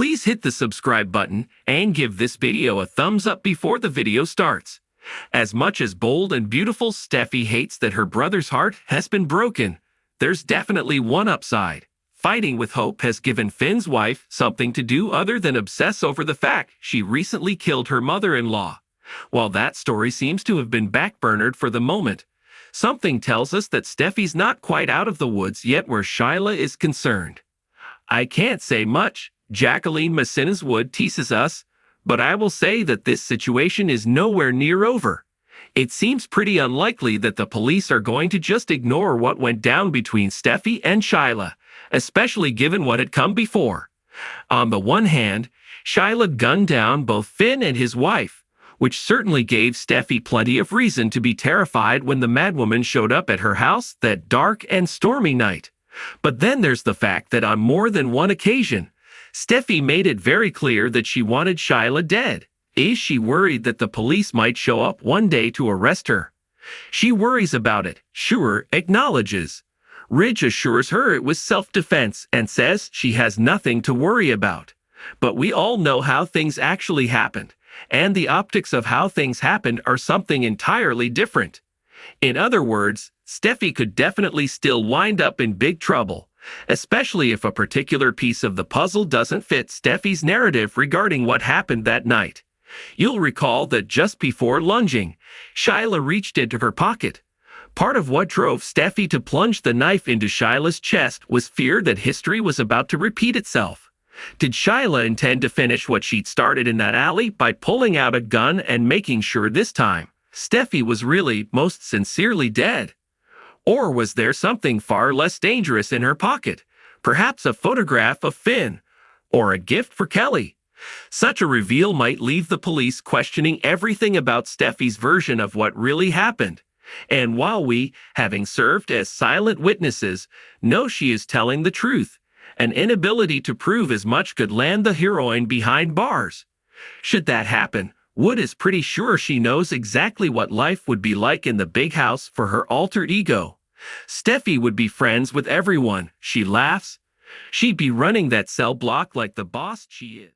Please hit the subscribe button and give this video a thumbs up before the video starts. As much as bold and beautiful Steffi hates that her brother's heart has been broken, there's definitely one upside. Fighting with Hope has given Finn's wife something to do other than obsess over the fact she recently killed her mother-in-law. While that story seems to have been backburnered for the moment, something tells us that Steffi's not quite out of the woods yet where Shyla is concerned. I can't say much, Jacqueline Messina's Wood teases us, but I will say that this situation is nowhere near over. It seems pretty unlikely that the police are going to just ignore what went down between Steffi and Shyla, especially given what had come before. On the one hand, Shyla gunned down both Finn and his wife, which certainly gave Steffi plenty of reason to be terrified when the madwoman showed up at her house that dark and stormy night. But then there's the fact that on more than one occasion, Steffi made it very clear that she wanted Shyla dead. Is she worried that the police might show up one day to arrest her? She worries about it, Sure acknowledges. Ridge assures her it was self-defense and says she has nothing to worry about. But we all know how things actually happened, and the optics of how things happened are something entirely different. In other words, Steffi could definitely still wind up in big trouble, especially if a particular piece of the puzzle doesn't fit Steffi's narrative regarding what happened that night. You'll recall that just before lunging, Shyla reached into her pocket. Part of what drove Steffi to plunge the knife into Shyla's chest was fear that history was about to repeat itself. Did Shyla intend to finish what she'd started in that alley by pulling out a gun and making sure this time Steffi was really most sincerely dead? Or was there something far less dangerous in her pocket, perhaps a photograph of Finn, or a gift for Kelly? Such a reveal might leave the police questioning everything about Steffi's version of what really happened. And while we, having served as silent witnesses, know she is telling the truth, an inability to prove as much could land the heroine behind bars. Should that happen, Wood is pretty sure she knows exactly what life would be like in the big house for her altered ego. Steffi would be friends with everyone, she laughs. She'd be running that cell block like the boss she is.